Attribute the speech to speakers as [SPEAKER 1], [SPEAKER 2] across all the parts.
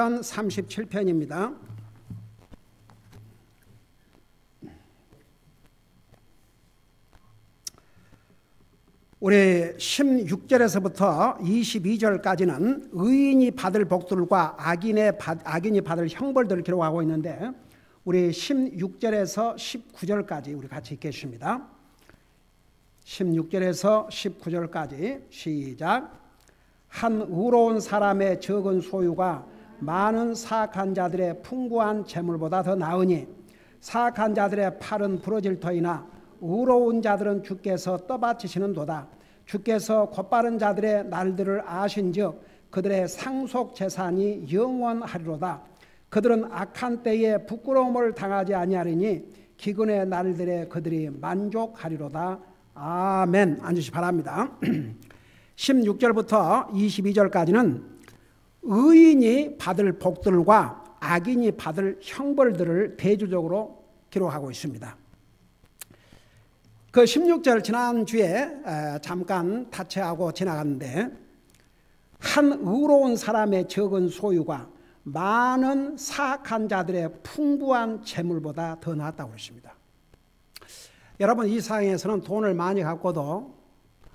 [SPEAKER 1] 37편입니다. 우리 16절에서부터 22절까지는 의인이 받을 복들과 악인이 받을 형벌들을 기록하고 있는데, 우리 16절에서 19절까지 우리 같이 읽겠습니다. 16절에서 19절까지 시작. 한 의로운 사람의 적은 소유가 많은 사악한 자들의 풍부한 재물보다 더 나으니, 사악한 자들의 팔은 부러질 터이나 의로운 자들은 주께서 떠받치시는도다. 주께서 곧바른 자들의 날들을 아신즉 그들의 상속 재산이 영원하리로다. 그들은 악한 때에 부끄러움을 당하지 아니하리니 기근의 날들에 그들이 만족하리로다. 아멘. 앉으시 바랍니다. 16절부터 22절까지는 의인이 받을 복들과 악인이 받을 형벌들을 대조적으로 기록하고 있습니다. 그 16절 지난주에 잠깐 타치하고 지나갔는데, 한 의로운 사람의 적은 소유가 많은 사악한 자들의 풍부한 재물보다 더 낫다고 그랬습니다. 여러분, 이 세상에서는 돈을 많이 갖고도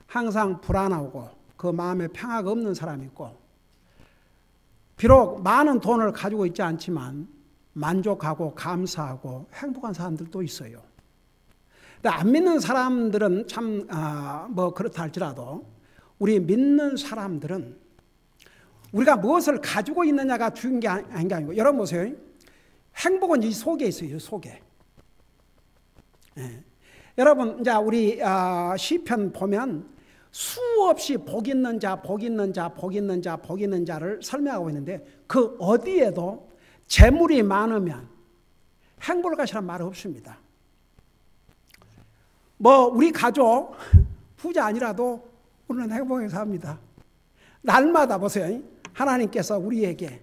[SPEAKER 1] 항상 불안하고 그 마음에 평화가 없는 사람이 있고, 비록 많은 돈을 가지고 있지 않지만 만족하고 감사하고 행복한 사람들도 있어요. 근데 안 믿는 사람들은 참 그렇다 할지라도, 우리 믿는 사람들은 우리가 무엇을 가지고 있느냐가 중요한 게 아니고, 여러분 보세요. 행복은 이 속에 있어요. 속에. 예. 여러분, 이제 우리 시편 보면 수없이 복 있는 자, 복 있는 자, 복 있는 자, 복 있는 자를 설명하고 있는데, 그 어디에도 재물이 많으면 행복할 것이란 말 없습니다. 우리 가족 부자 아니라도 우리는 행복하게 삽니다. 날마다 보세요. 하나님께서 우리에게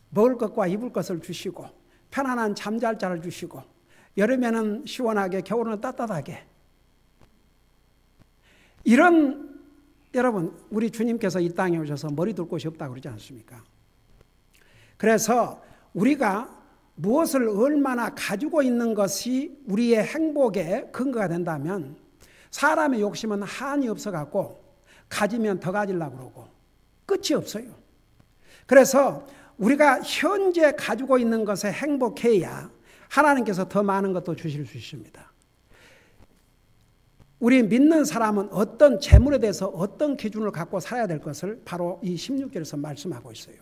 [SPEAKER 1] 먹을 것과 입을 것을 주시고, 편안한 잠잘 자를 주시고, 여름에는 시원하게, 겨울에는 따뜻하게, 이런, 여러분, 우리 주님께서 이 땅에 오셔서 머리 둘 곳이 없다고 그러지 않습니까? 그래서 우리가 무엇을 얼마나 가지고 있는 것이 우리의 행복의 근거가 된다면, 사람의 욕심은 한이 없어갖고 가지면 더 가지려고 그러고 끝이 없어요. 그래서 우리가 현재 가지고 있는 것에 행복해야 하나님께서 더 많은 것도 주실 수 있습니다. 우리 믿는 사람은 어떤 재물에 대해서 어떤 기준을 갖고 살아야 될 것을 바로 이 16절에서 말씀하고 있어요.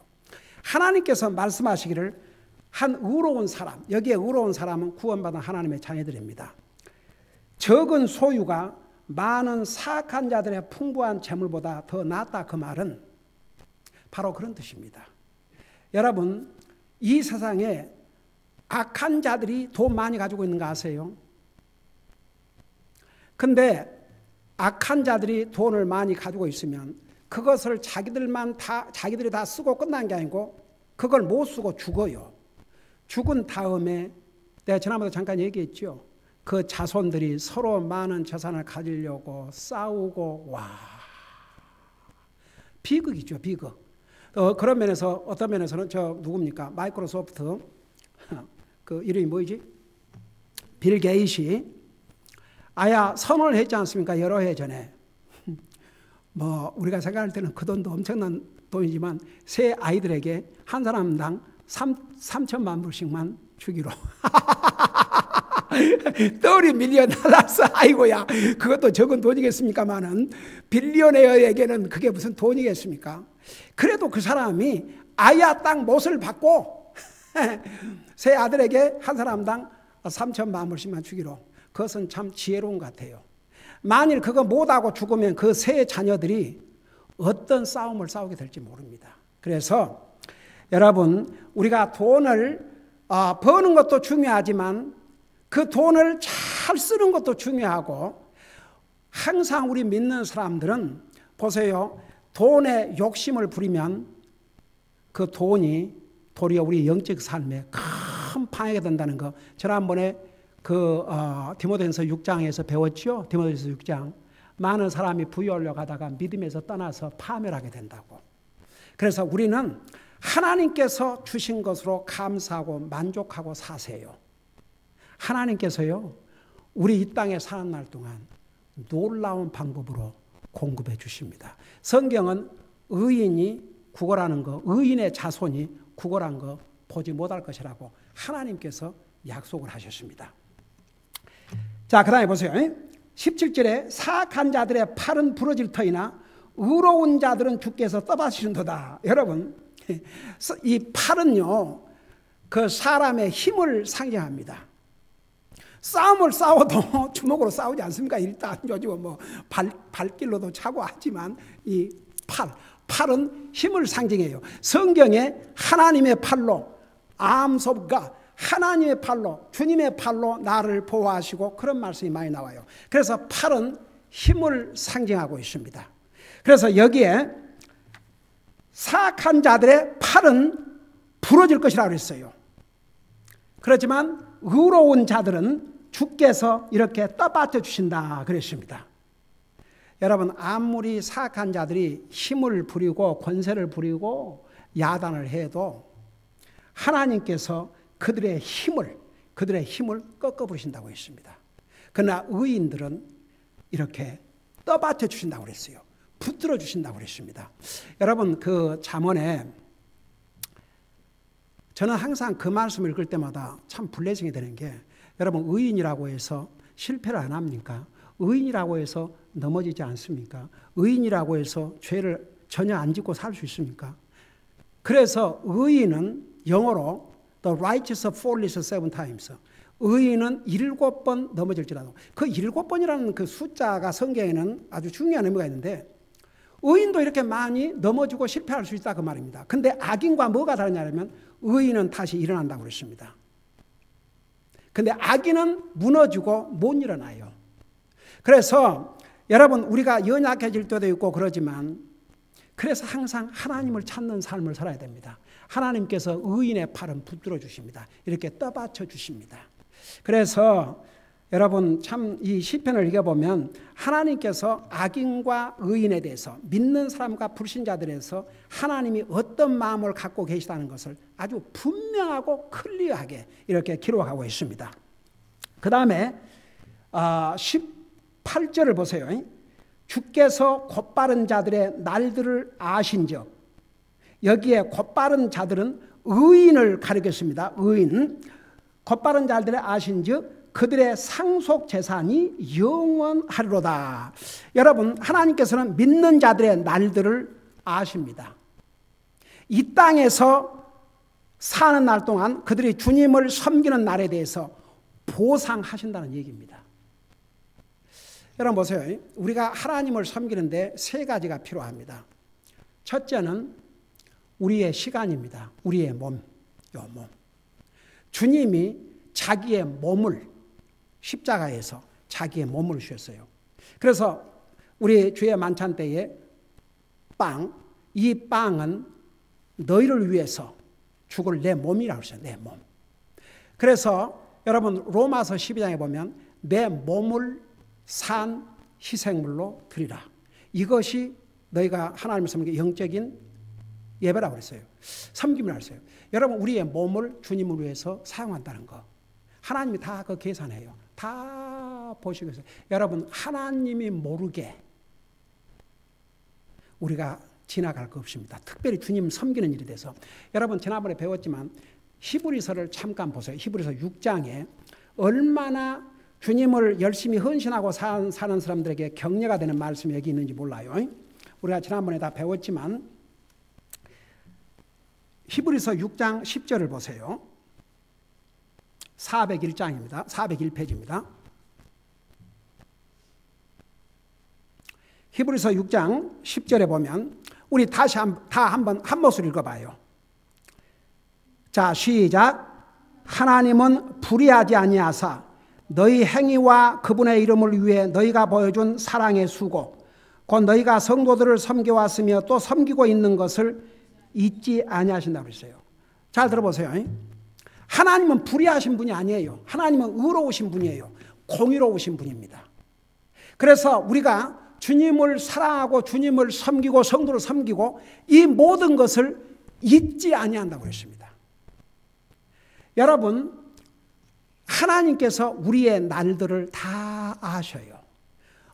[SPEAKER 1] 하나님께서 말씀하시기를, 한 의로운 사람, 여기에 의로운 사람은 구원받은 하나님의 자녀들입니다. 적은 소유가 많은 사악한 자들의 풍부한 재물보다 더 낫다, 그 말은 바로 그런 뜻입니다. 여러분, 이 세상에 악한 자들이 돈 많이 가지고 있는 거 아세요? 근데 악한 자들이 돈을 많이 가지고 있으면 그것을 자기들이 다 쓰고 끝난 게 아니고, 그걸 못 쓰고 죽어요. 죽은 다음에, 내가 지난번에 잠깐 얘기했죠. 그 자손들이 서로 많은 재산을 가지려고 싸우고, 와, 비극이죠, 비극. 그런 면에서, 어떤 면에서는 누굽니까? 마이크로소프트, 그 이름이 뭐지? 빌 게이츠, 선언을 했지 않습니까? 여러 해 전에. 우리가 생각할 때는 그 돈도 엄청난 돈이지만, 세 아이들에게 한 사람당 3천만 불씩만 주기로. $30 밀리언. 아이고야, 그것도 적은 돈이겠습니까만은, 빌리언웨어에게는 그게 무슨 돈이겠습니까? 그래도 그 사람이 땅 못을 받고 세 아들에게 한 사람당 3천만 불씩만 주기로. 그것은 참 지혜로운 것 같아요. 만일 그거 못하고 죽으면 그 세 자녀들이 어떤 싸움을 싸우게 될지 모릅니다. 그래서 여러분, 우리가 돈을 버는 것도 중요하지만 그 돈을 잘 쓰는 것도 중요하고, 항상 우리 믿는 사람들은 보세요. 돈에 욕심을 부리면 그 돈이 도리어 우리 영적 삶에 큰 방해가 된다는 거, 지난번에 디모데전서 6장에서 배웠죠. 디모데전서 6장. 많은 사람이 부유하려고 하다가 믿음에서 떠나서 파멸하게 된다고. 그래서 우리는 하나님께서 주신 것으로 감사하고 만족하고 사세요. 하나님께서요, 우리 이 땅에 사는 날 동안 놀라운 방법으로 공급해 주십니다. 성경은 의인이 구걸하는 거, 의인의 자손이 구걸한 거 보지 못할 것이라고 하나님께서 약속을 하셨습니다. 자, 그 다음에 보세요. 17절에 사악한 자들의 팔은 부러질 터이나 의로운 자들은 주께서 떠받치신도다. 여러분, 이 팔은요, 그 사람의 힘을 상징합니다. 싸움을 싸워도 주먹으로 싸우지 않습니까? 일단 요즘 뭐 발길로도 차고 하지만 이 팔은 힘을 상징해요. 성경에 하나님의 팔로, arms of God, 하나님의 팔로, 주님의 팔로 나를 보호하시고 그런 말씀이 많이 나와요. 그래서 팔은 힘을 상징하고 있습니다. 그래서 여기에 사악한 자들의 팔은 부러질 것이라고 그랬어요. 그렇지만 의로운 자들은 주께서 이렇게 떠받쳐 주신다 그랬습니다. 여러분, 아무리 사악한 자들이 힘을 부리고 권세를 부리고 야단을 해도 하나님께서 그들의 힘을 꺾어 부르신다고 했습니다. 그러나 의인들은 이렇게 떠받쳐 주신다고 그랬어요. 붙들어 주신다고 그랬습니다. 여러분, 그 잠언에 저는 항상 그 말씀을 읽을 때마다 참 블레싱이 되는 게, 여러분, 의인이라고 해서 실패를 안 합니까? 의인이라고 해서 넘어지지 않습니까? 의인이라고 해서 죄를 전혀 안 짓고 살 수 있습니까? 그래서 의인은 영어로 The righteous fall 7 times. 의인은 7번 넘어질지라도. 그 7번이라는 그 숫자가 성경에는 아주 중요한 의미가 있는데, 의인도 이렇게 많이 넘어지고 실패할 수 있다 그 말입니다. 근데 악인과 뭐가 다르냐면 의인은 다시 일어난다고 그랬습니다. 근데 악인은 무너지고 못 일어나요. 그래서 여러분, 우리가 연약해질 때도 있고 그러지만, 그래서 항상 하나님을 찾는 삶을 살아야 됩니다. 하나님께서 의인의 팔은 붙들어 주십니다. 이렇게 떠받쳐 주십니다. 그래서 여러분, 참 이 시편을 읽어보면 하나님께서 악인과 의인에 대해서, 믿는 사람과 불신자들에서 하나님이 어떤 마음을 갖고 계시다는 것을 아주 분명하고 클리어하게 이렇게 기록하고 있습니다. 그 다음에 18절을 보세요. 주께서 곧바른 자들의 날들을 아신즉, 여기에 곧바른 자들은 의인을 가리켰습니다. 의인. 곧바른 자들의 아신즉 그들의 상속 재산이 영원하리로다. 여러분, 하나님께서는 믿는 자들의 날들을 아십니다. 이 땅에서 사는 날 동안 그들이 주님을 섬기는 날에 대해서 보상하신다는 얘기입니다. 여러분 보세요. 우리가 하나님을 섬기는데 세 가지가 필요합니다. 첫째는 우리의 시간입니다. 우리의 몸, 요 몸. 주님이 자기의 몸을 십자가에서 자기의 몸을 주셨어요. 그래서 우리 주의 만찬 때에 이 빵은 너희를 위해서 죽을 내 몸이라고 했어요. 내 몸. 그래서 여러분, 로마서 12장에 보면 내 몸을 산 희생물로 드리라. 이것이 너희가 하나님을 섬기는 영적인 예배라고 그랬어요. 섬김이라고 했어요. 여러분, 우리의 몸을 주님을 위해서 사용한다는 거, 하나님이 다 그 계산해요. 다 보시고 있어요. 여러분, 하나님이 모르게 우리가 지나갈 거 없습니다. 특별히 주님 섬기는 일에 대해서. 여러분, 지난번에 배웠지만 히브리서를 잠깐 보세요. 히브리서 6장에 얼마나 주님을 열심히 헌신하고 사는 사람들에게 격려가 되는 말씀이 여기 있는지 몰라요. 우리가 지난번에 다 배웠지만 히브리서 6장 10절을 보세요. 401장입니다. 401페이지입니다. 히브리서 6장 10절에 보면 우리 다시 다 한번 한 목소리 읽어봐요. 자, 시작. 하나님은 불의하지 아니하사 너희 행위와 그분의 이름을 위해 너희가 보여준 사랑의 수고, 곧 너희가 성도들을 섬겨왔으며 또 섬기고 있는 것을 잊지 아니하신다고 했어요. 잘 들어보세요. 하나님은 불의하신 분이 아니에요. 하나님은 의로우신 분이에요. 공의로우신 분입니다. 그래서 우리가 주님을 사랑하고 주님을 섬기고 성도를 섬기고 이 모든 것을 잊지 아니한다고 했습니다. 여러분, 하나님께서 우리의 날들을 다 아셔요.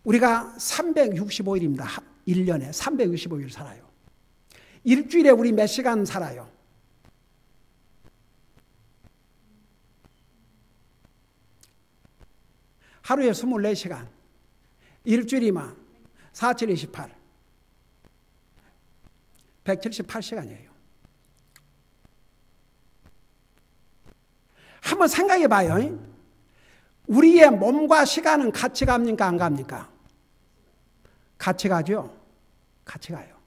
[SPEAKER 1] 우리가 365일입니다. 1년에 365일 살아요. 일주일에 우리 몇 시간 살아요? 하루에 24시간. 일주일이면 4, 7, 28. 178시간이에요. 한번 생각해 봐요. 우리의 몸과 시간은 같이 갑니까? 안 갑니까? 같이 가죠? 같이 가요.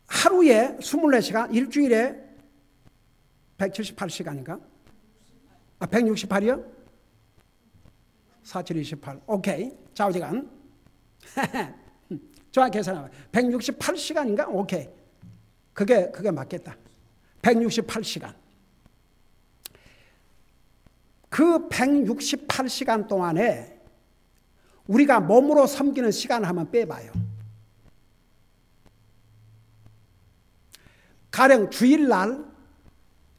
[SPEAKER 1] 하루에 24시간, 일주일에 178시간인가? 168이요? 4, 7, 28. 오케이. 좌우지간. 정확히 계산하면 168시간인가? 오케이. 그게 맞겠다. 168시간. 그 168시간 동안에 우리가 몸으로 섬기는 시간을 한번 빼봐요. 가령 주일날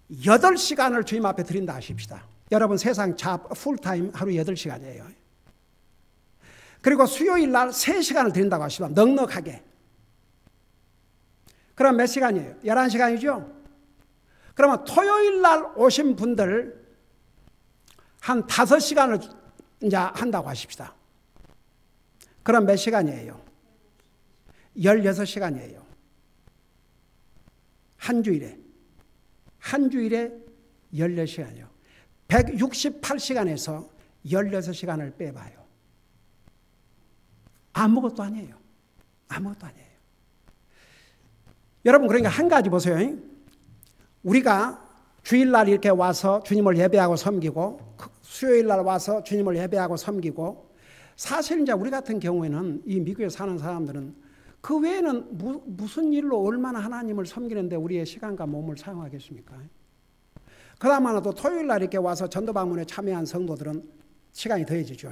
[SPEAKER 1] 8시간을 주님 앞에 드린다 하십시다. 여러분 세상 풀타임 하루 8시간이에요. 그리고 수요일날 3시간을 드린다고 하십시다. 넉넉하게. 그럼 몇 시간이에요? 11시간이죠? 그러면 토요일날 오신 분들 한 5시간을 이제 한다고 하십시다. 그럼 몇 시간이에요? 16시간이에요. 한 주일에 16시간이요. 168시간에서 16시간을 빼봐요. 아무것도 아니에요. 아무것도 아니에요. 여러분, 그러니까 한 가지 보세요. 우리가 주일날 이렇게 와서 주님을 예배하고 섬기고, 수요일날 와서 주님을 예배하고 섬기고, 사실 이제 우리 같은 경우에는 이 미국에 사는 사람들은 그 외에는 무슨 일로 얼마나 하나님을 섬기는데 우리의 시간과 몸을 사용하겠습니까? 그다음에 또 토요일날 이렇게 와서 전도 방문에 참여한 성도들은 시간이 더해지죠.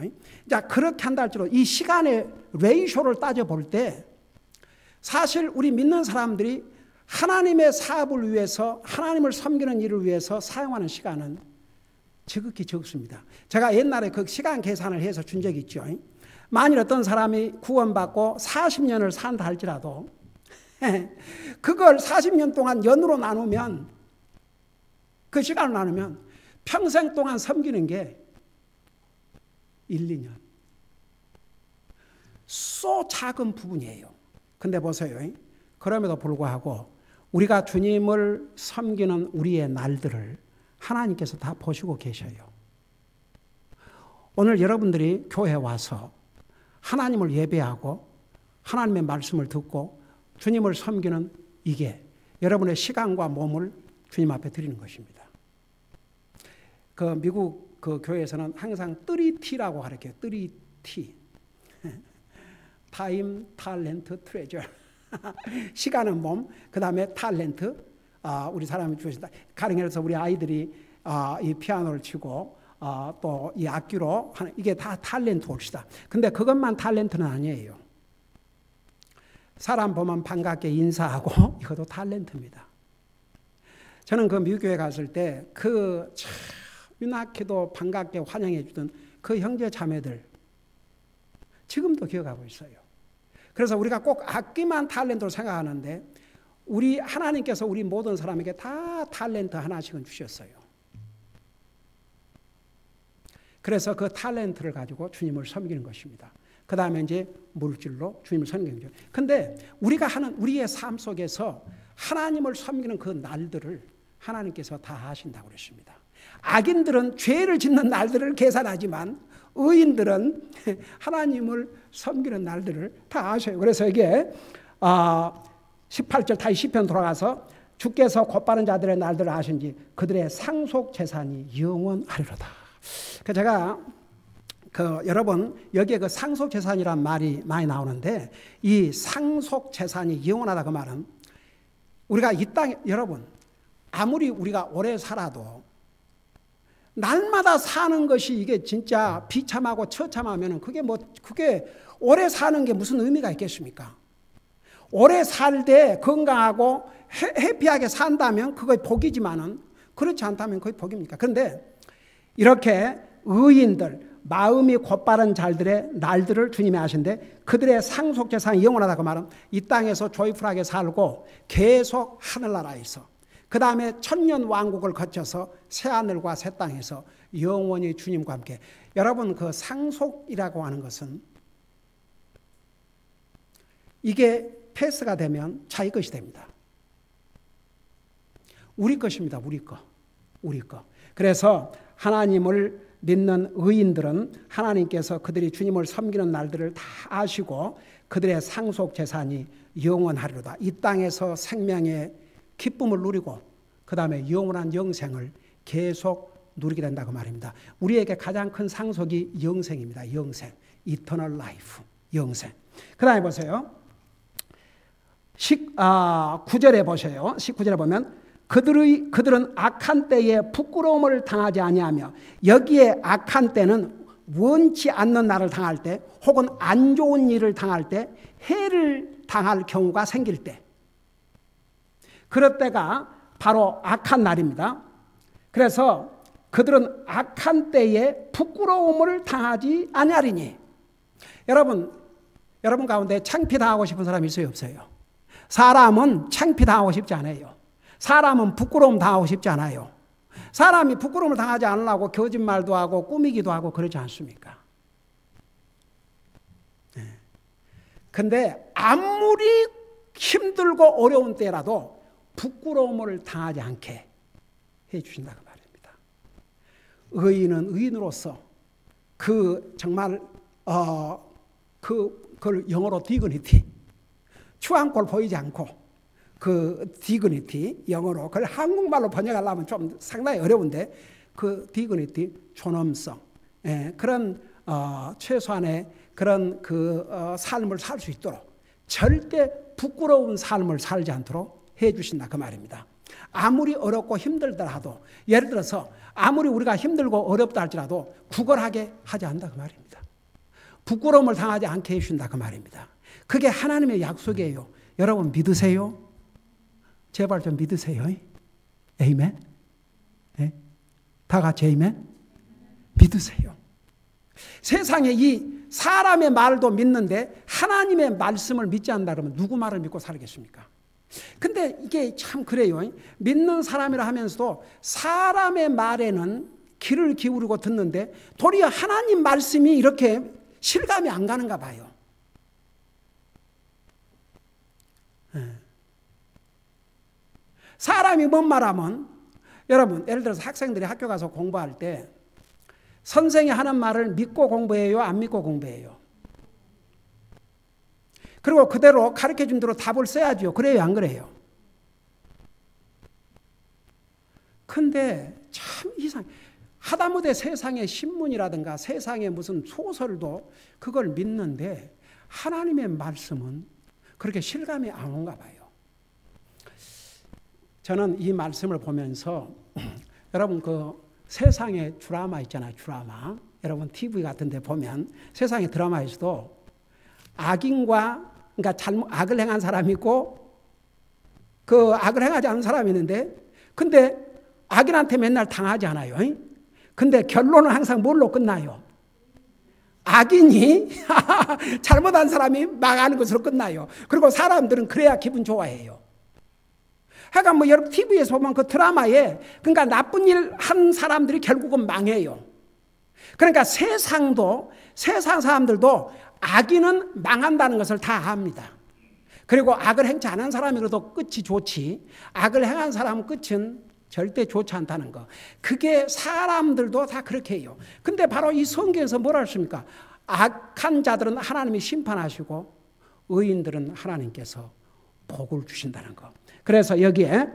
[SPEAKER 1] 자, 그렇게 한다 할지라도 이 시간의 레이쇼를 따져볼 때 사실 우리 믿는 사람들이 하나님의 사업을 위해서, 하나님을 섬기는 일을 위해서 사용하는 시간은 지극히 적습니다. 제가 옛날에 그 시간 계산을 해서 준 적이 있죠. 만일 어떤 사람이 구원받고 40년을 산다 할지라도 그걸 40년 동안 연으로 나누면, 그 시간을 나누면 평생 동안 섬기는 게 1, 2년. 소 작은 부분이에요. 근데 보세요. 그럼에도 불구하고 우리가 주님을 섬기는 우리의 날들을 하나님께서 다 보시고 계셔요. 오늘 여러분들이 교회에 와서 하나님을 예배하고 하나님의 말씀을 듣고 주님을 섬기는 이게 여러분의 시간과 몸을 주님 앞에 드리는 것입니다. 그 미국 그 교회에서는 항상 3T라고 가르쳐요. 3T. 타임, 탤런트, 트레저. 시간은 몸, 그 다음에 탤런트. 우리 사람이 주신다. 가령해서 우리 아이들이 이 피아노를 치고 또 이 악기로 하는, 이게 다 탤런트 옳시다. 근데 그것만 탤런트는 아니에요. 사람 보면 반갑게 인사하고 이것도 탤런트입니다. 저는 그 미국교회 갔을 때 그 유나키도 반갑게 환영해 주던 그 형제 자매들 지금도 기억하고 있어요. 그래서 우리가 꼭 악기만 탤런트로 생각하는데 우리 하나님께서 우리 모든 사람에게 다 탤런트 하나씩은 주셨어요. 그래서 그 탤런트를 가지고 주님을 섬기는 것입니다. 그 다음에 이제 물질로 주님을 섬기는 거죠. 근데 우리가 하는 우리의 삶 속에서 하나님을 섬기는 그 날들을 하나님께서 다 하신다고 그랬습니다. 악인들은 죄를 짓는 날들을 계산하지만 의인들은 하나님을 섬기는 날들을 다 아셔요. 그래서 이게 18절 다시 시편 돌아가서 주께서 곧바른 자들의 날들을 아신지 그들의 상속 재산이 영원하리로다. 제가 여러분 여기에 그 상속 재산이란 말이 많이 나오는데 이 상속 재산이 영원하다 그 말은 우리가 이 땅에 여러분 아무리 우리가 오래 살아도 날마다 사는 것이 이게 진짜 비참하고 처참하면은 그게 오래 사는 게 무슨 의미가 있겠습니까? 오래 살되 건강하고 해피하게 산다면 그거 복이지만은 그렇지 않다면 거의 복입니까? 그런데 이렇게 의인들, 마음이 곧바른 자들의 날들을 주님이 아신데 그들의 상속재산이 영원하다고 말하면 이 땅에서 조이풀하게 살고 계속 하늘나라에서 그 다음에 천년왕국을 거쳐서 새하늘과 새 땅에서 영원히 주님과 함께. 여러분, 그 상속이라고 하는 것은 이게 패스가 되면 자기 것이 됩니다. 우리 것입니다. 우리 거. 우리 거. 그래서 하나님을 믿는 의인들은 하나님께서 그들이 주님을 섬기는 날들을 다 아시고 그들의 상속 재산이 영원하리로다. 이 땅에서 생명의 기쁨을 누리고 그 다음에 영원한 영생을 계속 누리게 된다고 말입니다. 우리에게 가장 큰 상속이 영생입니다. 영생. Eternal life. 영생. 그 다음에 보세요. 19절에 보세요. 19절에 보면 그들은 악한 때에 부끄러움을 당하지 아니하며 여기에 악한 때는 원치 않는 날을 당할 때 혹은 안 좋은 일을 당할 때 해를 당할 경우가 생길 때 그럴 때가 바로 악한 날입니다. 그래서 그들은 악한 때에 부끄러움을 당하지 아니하리니. 여러분 가운데 창피당하고 싶은 사람이 있어요, 없어요? 사람은 창피당하고 싶지 않아요. 사람은 부끄러움 당하고 싶지 않아요. 사람이 부끄러움을 당하지 않으려고 거짓말도 하고 꾸미기도 하고 그러지 않습니까? 근데 아무리 힘들고 어려운 때라도 부끄러움을 당하지 않게 해주신다고 말입니다. 의인은 의인으로서 정말 그걸 영어로 디그니티, 추앙꼴 보이지 않고 그 디그니티, 영어로 그걸 한국말로 번역하려면 좀 상당히 어려운데 그 디그니티, 존엄성, 그런 최소한의 그런 삶을 살 수 있도록 절대 부끄러운 삶을 살지 않도록 해주신다 그 말입니다. 아무리 어렵고 힘들더라도, 예를 들어서 아무리 우리가 힘들고 어렵다 할지라도 구걸하게 하지 않는다 그 말입니다. 부끄러움을 당하지 않게 해주신다 그 말입니다. 그게 하나님의 약속이에요. 여러분 믿으세요? 제발 좀 믿으세요. 에이멘? 네? 다 같이 에이멘? 믿으세요. 세상에 이 사람의 말도 믿는데 하나님의 말씀을 믿지 않는다 그러면 누구 말을 믿고 살겠습니까? 근데 이게 참 그래요. 믿는 사람이라 하면서도 사람의 말에는 귀를 기울이고 듣는데 도리어 하나님 말씀이 이렇게 실감이 안 가는가 봐요. 사람이 뭔 말하면, 여러분 예를 들어서 학생들이 학교 가서 공부할 때 선생이 하는 말을 믿고 공부해요, 안 믿고 공부해요? 그리고 그대로 가르쳐준 대로 답을 써야죠. 그래요, 안 그래요? 근데 참 이상해. 하다못해 세상의 신문이라든가 세상의 무슨 소설도 그걸 믿는데 하나님의 말씀은 그렇게 실감이 안 온가 봐요. 저는 이 말씀을 보면서 여러분 그 세상의 드라마 있잖아요. 드라마. 여러분 TV 같은 데 보면 세상의 드라마에서도 악인과 그러니까 악을 행한 사람이 있고 그 악을 행하지 않은 사람이 있는데 근데 악인한테 맨날 당하지 않아요. 근데 결론은 항상 뭘로 끝나요? 악인이 잘못한 사람이 망하는 것으로 끝나요. 그리고 사람들은 그래야 기분 좋아해요. 그러니까 뭐 여러분 TV에서 보면 그 드라마에 그러니까 나쁜 일 한 사람들이 결국은 망해요. 그러니까 세상 사람들도 악인은 망한다는 것을 다 압니다. 그리고 악을 행치 않은 사람이라도 끝이 좋지 악을 행한 사람은 끝은 절대 좋지 않다는 거. 그게 사람들도 다 그렇게 해요. 근데 바로 이 성경에서 뭐라 했습니까? 악한 자들은 하나님이 심판하시고 의인들은 하나님께서 복을 주신다는 거. 그래서 여기에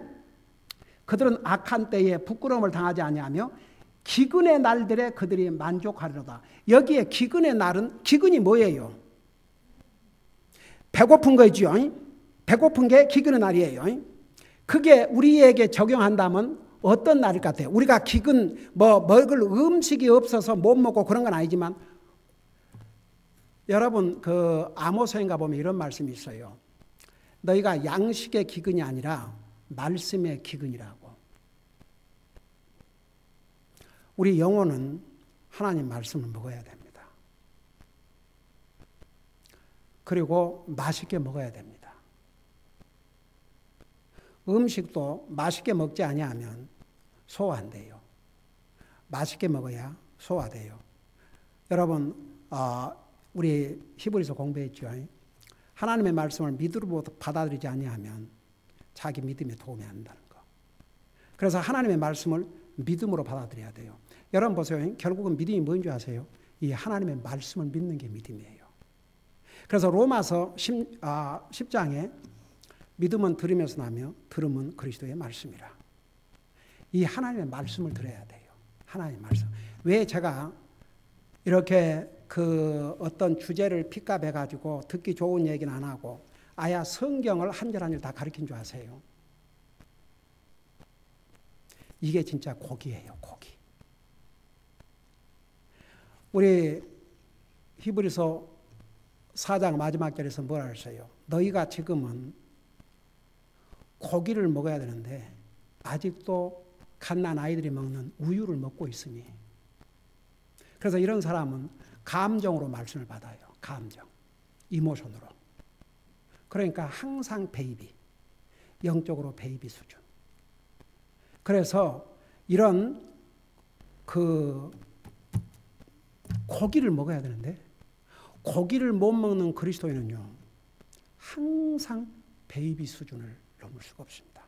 [SPEAKER 1] 그들은 악한 때에 부끄러움을 당하지 아니하며 기근의 날들에 그들이 만족하리로다. 여기에 기근의 날은 기근이 뭐예요? 배고픈 거죠. 배고픈 게 기근의 날이에요. 그게 우리에게 적용한다면 어떤 날일 것 같아요? 우리가 기근 먹을 음식이 없어서 못 먹고 그런 건 아니지만 여러분 그 아모스인가 보면 이런 말씀이 있어요. 너희가 양식의 기근이 아니라 말씀의 기근이라고. 우리 영혼은 하나님 말씀을 먹어야 됩니다. 그리고 맛있게 먹어야 됩니다. 음식도 맛있게 먹지 아니하면 소화 안 돼요. 맛있게 먹어야 소화돼요. 여러분, 우리 히브리서 공부했죠. 하나님의 말씀을 믿음으로 받아들이지 아니하면 자기 믿음에 도움이 안 된다는 거. 그래서 하나님의 말씀을 믿음으로 받아들여야 돼요. 여러분 보세요. 결국은 믿음이 뭔지 아세요? 이 하나님의 말씀을 믿는 게 믿음이에요. 그래서 로마서 10장에 믿음은 들으면서 나며 들음은 그리스도의 말씀이라. 이 하나님의 말씀을 들어야 돼요. 하나님의 말씀. 왜 제가 이렇게 그 어떤 주제를 픽업해 가지고 듣기 좋은 얘기는 안 하고 아야 성경을 한 절 한 절 다 가르친 줄 아세요? 이게 진짜 고기예요, 고기. 우리 히브리서 4장 마지막 절에서 뭐라 했어요? 너희가 지금은 고기를 먹어야 되는데 아직도 갓난 아이들이 먹는 우유를 먹고 있으니. 그래서 이런 사람은 감정으로 말씀을 받아요. 감정, 이모션으로. 그러니까 항상 베이비, 영적으로 베이비 수준. 그래서 이런 그 고기를 먹어야 되는데 고기를 못 먹는 그리스도인은요 항상 베이비 수준을 넘을 수가 없습니다.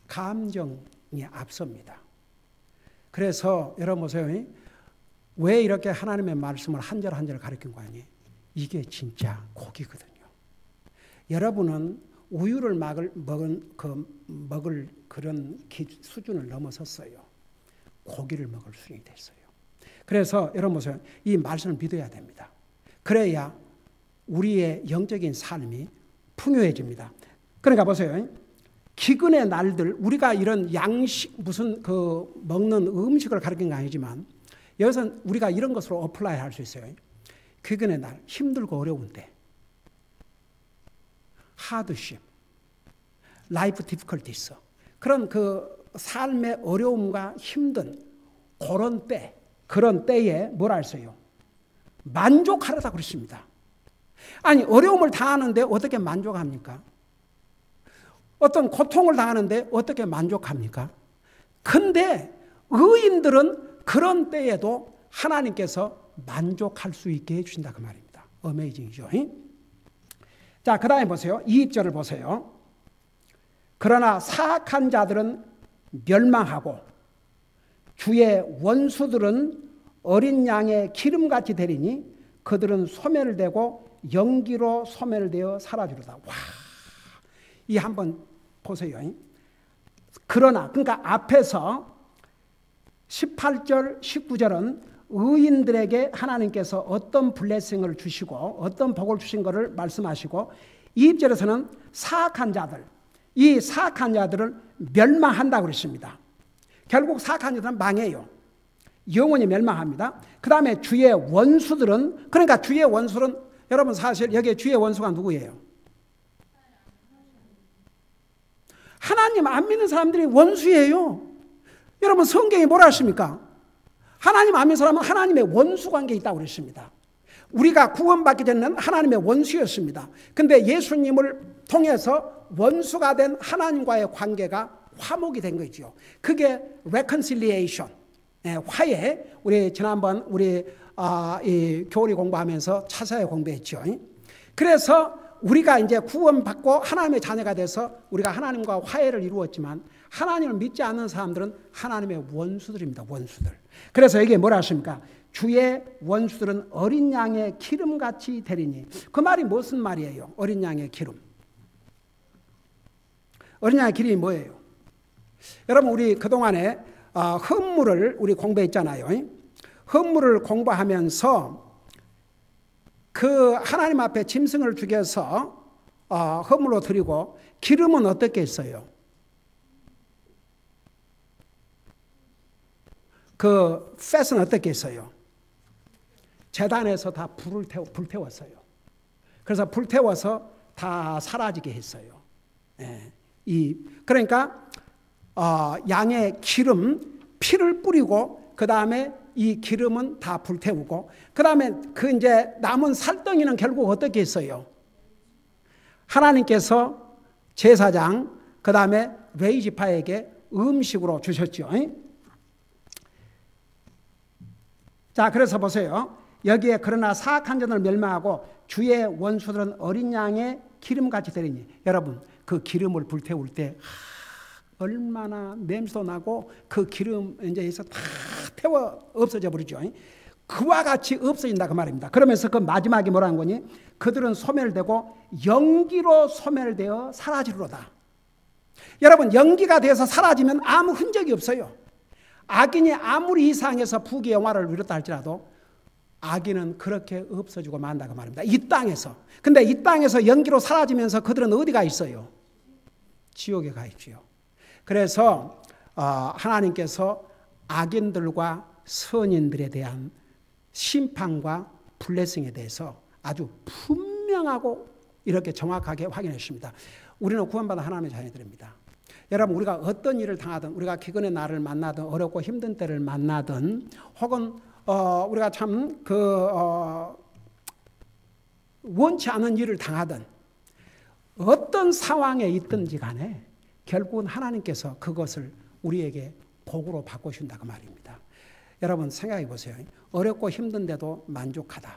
[SPEAKER 1] 감정이 앞섭니다. 그래서 여러분 보세요. 왜 이렇게 하나님의 말씀을 한 절 한 절 가르친 거 아니에요? 이게 진짜 고기거든요. 여러분은 우유를 먹을 그런 수준을 넘어섰어요. 고기를 먹을 수준이 됐어요. 그래서 여러분 보세요. 이 말씀을 믿어야 됩니다. 그래야 우리의 영적인 삶이 풍요해집니다. 그러니까 보세요. 기근의 날들, 우리가 이런 양식, 무슨 그 먹는 음식을 가르친 건 아니지만 여기서 우리가 이런 것으로 어플라이 할 수 있어요. 기근의 날, 힘들고 어려운 때. 하드십, 라이프 디피컬티스. 그런 그 삶의 어려움과 힘든 그런 때에 뭘 하세요? 만족하려다 그랬습니다. 아니, 어려움을 당하는데 어떻게 만족합니까? 어떤 고통을 당하는데 어떻게 만족합니까? 근데 의인들은 그런 때에도 하나님께서 만족할 수 있게 해주신다 그 말입니다. 어메이징이죠. 자, 그 다음에 보세요. 2절을 보세요. 그러나 사악한 자들은 멸망하고 주의 원수들은 어린 양의 기름같이 되리니 그들은 소멸되고 연기로 소멸되어 사라지리다. 와, 이 한번 보세요. 그러나, 그러니까 앞에서 18절, 19절은 의인들에게 하나님께서 어떤 블레싱을 주시고 어떤 복을 주신 것을 말씀하시고 2절에서는 사악한 자들, 이 사악한 자들을 멸망한다고 그랬습니다. 결국 사악한 자들은 망해요. 영원히 멸망합니다. 그 다음에 주의 원수들은, 그러니까 주의 원수는 여러분 사실 여기에 주의 원수가 누구예요? 하나님 안 믿는 사람들이 원수예요. 여러분 성경이 뭐라 하십니까? 하나님 안 믿는 사람은 하나님의 원수 관계에 있다고 그랬습니다. 우리가 구원받기 전에는 하나님의 원수였습니다. 근데 예수님을 통해서 원수가 된 하나님과의 관계가 화목이 된 거죠. 그게 reconciliation, 화해. 우리 지난번 우리 이 교리 공부하면서 차사에 공부했죠. 그래서 우리가 이제 구원받고 하나님의 자녀가 돼서 우리가 하나님과 화해를 이루었지만 하나님을 믿지 않는 사람들은 하나님의 원수들입니다. 원수들. 그래서 이게 뭐라 하십니까? 주의 원수들은 어린 양의 기름같이 되리니. 그 말이 무슨 말이에요? 어린 양의 기름. 어린 양의 기름이 뭐예요? 여러분 우리 그동안에 헌물을 우리 공부했잖아요. 헌물을 공부하면서 그 하나님 앞에 짐승을 죽여서 헌물로 드리고 기름은 어떻게 했어요? 그 팻은 어떻게 했어요? 제단에서 다 불태웠어요. 그래서 불태워서 다 사라지게 했어요. 그러니까 양의 기름, 피를 뿌리고 그 다음에 이 기름은 다 불태우고 그 다음에 그 이제 남은 살덩이는 결국 어떻게 했어요? 하나님께서 제사장 그 다음에 레위지파에게 음식으로 주셨죠. 자, 그래서 보세요. 여기에 그러나 사악한 자를 멸망하고 주의 원수들은 어린 양의 기름같이 되리니, 여러분 그 기름을 불태울 때 얼마나 냄새도 나고 그 기름 이제에서 다 태워 없어져 버리죠. 그와 같이 없어진다 그 말입니다. 그러면서 그 마지막에 뭐라는 거니? 그들은 소멸되고 연기로 소멸되어 사라지리로다. 여러분, 연기가 돼서 사라지면 아무 흔적이 없어요. 악인이 아무리 이 세상에서 부귀 영화를 누렸다 할지라도 악인은 그렇게 없어지고 만다 그 말입니다. 이 땅에서. 근데 이 땅에서 연기로 사라지면서 그들은 어디가 있어요? 지옥에 가 있지요. 그래서 하나님께서 악인들과 선인들에 대한 심판과 블레싱에 대해서 아주 분명하고 이렇게 정확하게 확인했습니다. 우리는 구원받은 하나님의 자녀들입니다. 여러분, 우리가 어떤 일을 당하든, 우리가 기근의 날을 만나든, 어렵고 힘든 때를 만나든, 혹은 우리가 참 원치 않은 일을 당하든, 어떤 상황에 있든지 간에 결국은 하나님께서 그것을 우리에게 복으로 바꾸신다 그 말입니다. 여러분 생각해 보세요. 어렵고 힘든데도 만족하다.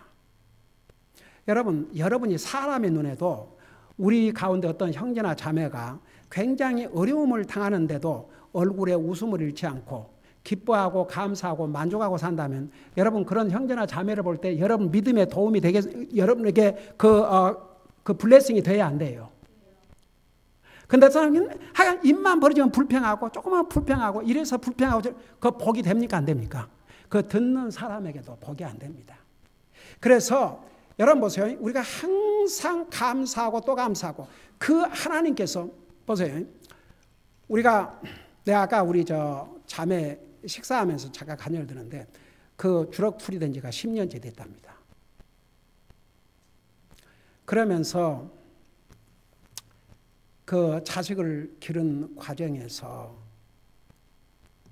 [SPEAKER 1] 여러분이 사람의 눈에도 우리 가운데 어떤 형제나 자매가 굉장히 어려움을 당하는데도 얼굴에 웃음을 잃지 않고 기뻐하고 감사하고 만족하고 산다면, 여러분 그런 형제나 자매를 볼 때 여러분 믿음에 도움이 되게, 여러분에게 그 블레싱이 돼야 안 돼요. 근데 사람은 하여간 입만 벌어지면 불평하고 조금만 불평하고 이래서 불평하고 그 복이 됩니까 안 됩니까? 그 듣는 사람에게도 복이 안 됩니다. 그래서 여러분 보세요. 우리가 항상 감사하고 또 감사하고 그 하나님께서 보세요. 내가 아까 우리 자매 식사하면서 잠깐 간증을 드는데 그 주럭풀이 된 지가 10년째 됐답니다. 그러면서 그 자식을 기른 과정에서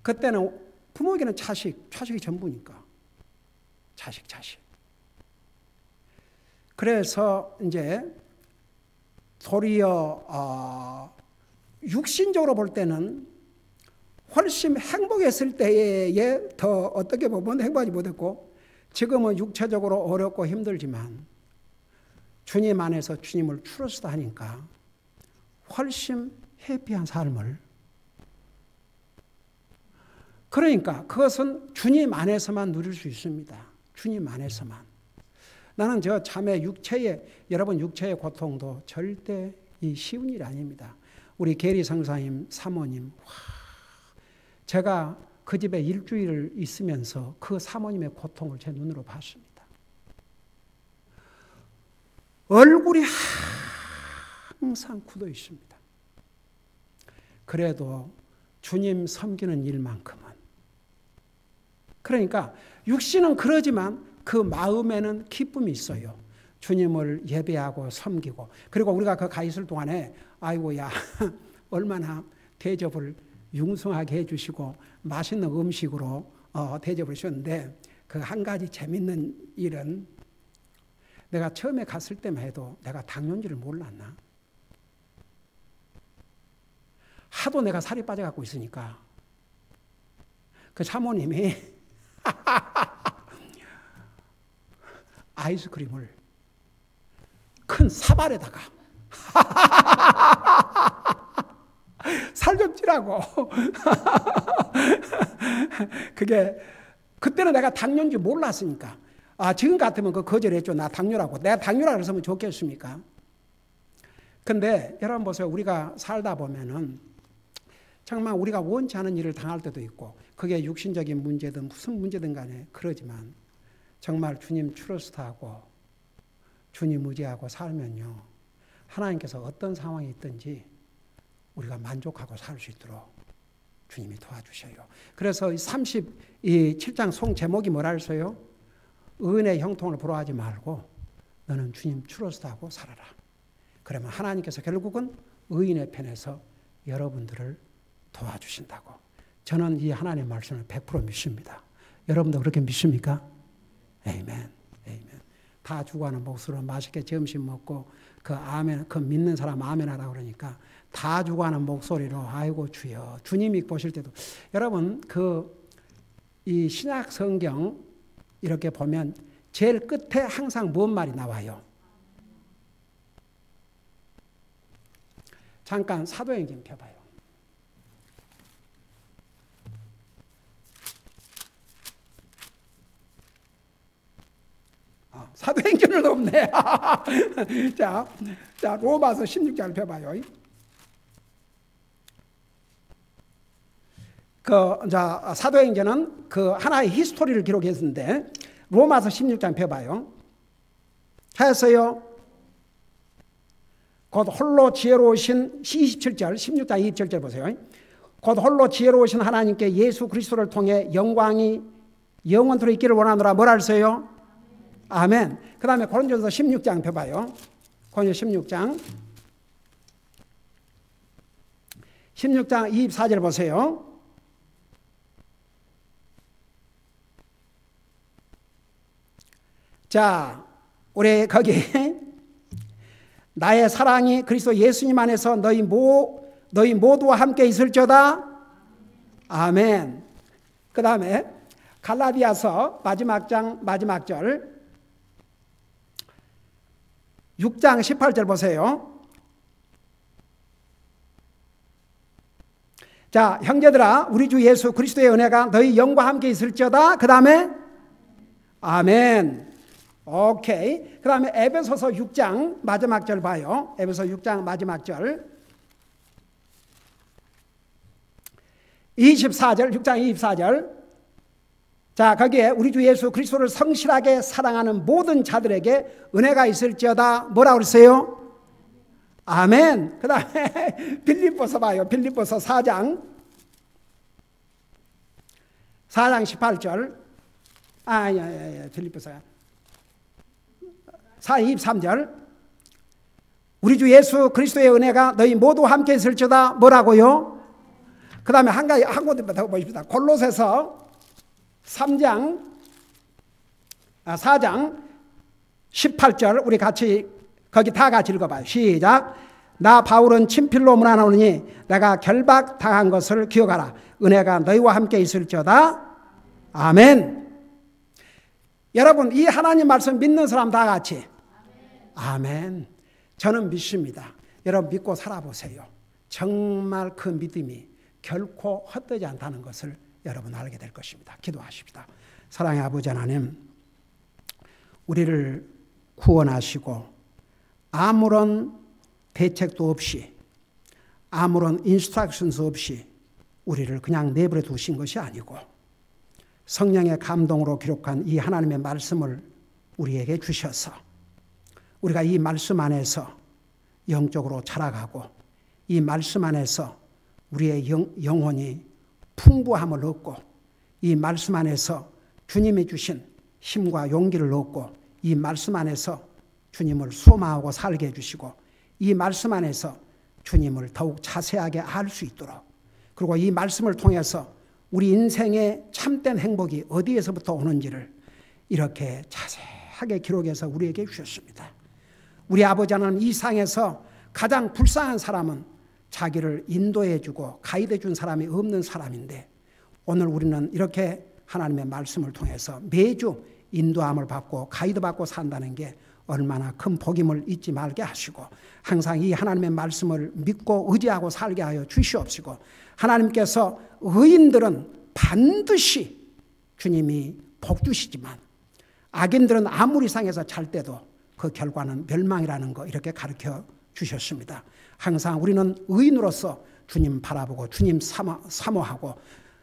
[SPEAKER 1] 그때는 부모에게는 자식이 전부니까 자식. 그래서 이제 도리어 육신적으로 볼 때는 훨씬 행복했을 때에 더 어떻게 보면 행복하지 못했고, 지금은 육체적으로 어렵고 힘들지만 주님 안에서 주님을 추러스다 하니까 훨씬 해피한 삶을, 그러니까 그것은 주님 안에서만 누릴 수 있습니다. 주님 안에서만. 나는 저 자매 여러분 육체의 고통도 절대 쉬운 일이 아닙니다. 우리 계리 성사님 사모님, 제가 그 집에 일주일을 있으면서 그 사모님의 고통을 제 눈으로 봤습니다. 얼굴이 항상 굳어 있습니다. 그래도 주님 섬기는 일만큼은, 그러니까 육신은 그러지만 그 마음에는 기쁨이 있어요. 주님을 예배하고 섬기고, 그리고 우리가 그 가 있을 동안에 아이고야 얼마나 대접을 융성하게 해주시고 맛있는 음식으로 대접을 주셨는데, 그 한 가지 재밌는 일은, 내가 처음에 갔을 때만 해도 내가 당뇨인지를 몰랐나? 하도 내가 살이 빠져갖고 있으니까 그 사모님이 아이스크림을 큰 사발에다가 살 좀 찌라고 그게 그때는 내가 당뇨인지 몰랐으니까, 지금 같으면 그 거절했죠. 나 당뇨라고. 내가 당뇨라고 그랬으면 좋겠습니까? 근데 여러분 보세요. 우리가 살다 보면은 정말 우리가 원치 않은 일을 당할 때도 있고, 그게 육신적인 문제든 무슨 문제든 간에 그러지만 정말 주님 트러스트하고 주님 의지하고 살면요, 하나님께서 어떤 상황이 있든지 우리가 만족하고 살 수 있도록 주님이 도와주셔요. 그래서 37장 송 제목이 뭐라 했어요? 은혜의 형통을 부러워하지 말고 너는 주님 트러스트하고 살아라. 그러면 하나님께서 결국은 의인의 편에서 여러분들을 도와주신다고. 저는 이 하나님의 말씀을 100% 믿습니다. 여러분도 그렇게 믿습니까? 아멘. 아멘. 다 죽어가는 목소리로 맛있게 점심 먹고 그 아멘, 그 믿는 사람 아멘 하라고 그러니까 다 죽어가는 목소리로 아이고 주여. 주님이 보실 때도 여러분 이 신약 성경 이렇게 보면 제일 끝에 항상 뭔 말이 나와요? 잠깐 사도행전 펴봐요. 사도행전은 없네. 자, 로마서 16장 펴봐요. 사도행전은 하나의 히스토리를 기록했는데, 로마서 16장 펴봐요. 했어요. 곧 홀로 지혜로우신 27절, 16장 27절 보세요. 곧 홀로 지혜로우신 하나님께 예수 그리스도를 통해 영광이 영원토록 있기를 원하노라. 뭐라 했어요? 아멘. 그 다음에 고린도전서 16장 펴봐요. 고린도전서 16장 24절 보세요. 자, 우리 거기 나의 사랑이 그리스도 예수님 안에서 너희 모두와 함께 있을지어다. 아멘. 그 다음에 갈라디아서 마지막 장 마지막 절 6장 18절 보세요. 자, 형제들아 우리 주 예수 그리스도의 은혜가 너희 영과 함께 있을지어다. 그 다음에 아멘. 오케이. 그 다음에 에베소서 6장 마지막 절 봐요. 에베소서 6장 마지막 절 24절 6장 24절. 자, 거기에 우리 주 예수 그리스도를 성실하게 사랑하는 모든 자들에게 은혜가 있을지어다. 뭐라고 그랬어요? 아멘. 그 다음에 빌립보서 봐요. 빌립보서 4장 18절. 빌립보서 23절. 우리 주 예수 그리스도의 은혜가 너희 모두 함께 있을지어다. 뭐라고요? 그 다음에 한 군데 더 보십시다. 골로새서 4장 18절 우리 같이 거기 다 같이 읽어봐요. 시작. 나 바울은 친필로 문안하노니 내가 결박당한 것을 기억하라. 은혜가 너희와 함께 있을지어다. 아멘. 여러분 이 하나님 말씀 믿는 사람 다 같이 아멘. 저는 믿습니다. 여러분 믿고 살아보세요. 정말 그 믿음이 결코 헛되지 않다는 것을 여러분 알게 될 것입니다. 기도하십시다. 사랑의 아버지 하나님, 우리를 구원하시고 아무런 대책도 없이 아무런 인스트럭션스 없이 우리를 그냥 내버려 두신 것이 아니고 성령의 감동으로 기록한 이 하나님의 말씀을 우리에게 주셔서 우리가 이 말씀 안에서 영적으로 자라가고 이 말씀 안에서 우리의 영혼이 풍부함을 얻고 이 말씀 안에서 주님이 주신 힘과 용기를 얻고 이 말씀 안에서 주님을 소망하고 살게 해주시고 이 말씀 안에서 주님을 더욱 자세하게 알 수 있도록 그리고 이 말씀을 통해서 우리 인생의 참된 행복이 어디에서부터 오는지를 이렇게 자세하게 기록해서 우리에게 주셨습니다. 우리 아버지 하나님 이 세상에서 가장 불쌍한 사람은 자기를 인도해주고 가이드해준 사람이 없는 사람인데 오늘 우리는 이렇게 하나님의 말씀을 통해서 매주 인도함을 받고 가이드받고 산다는 게 얼마나 큰 복임을 잊지 말게 하시고 항상 이 하나님의 말씀을 믿고 의지하고 살게 하여 주시옵시고 하나님께서 의인들은 반드시 주님이 복 주시지만 악인들은 아무리 상해서 잘 때도 그 결과는 멸망이라는 거 이렇게 가르쳐 주셨습니다. 항상 우리는 의인으로서 주님 바라보고 주님 사모하고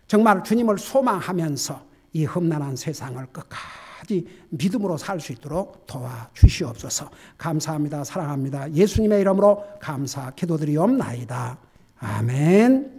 [SPEAKER 1] 정말 주님을 소망하면서 이 험난한 세상을 끝까지 믿음으로 살 수 있도록 도와주시옵소서. 감사합니다. 사랑합니다. 예수님의 이름으로 감사 기도드리옵나이다. 아멘.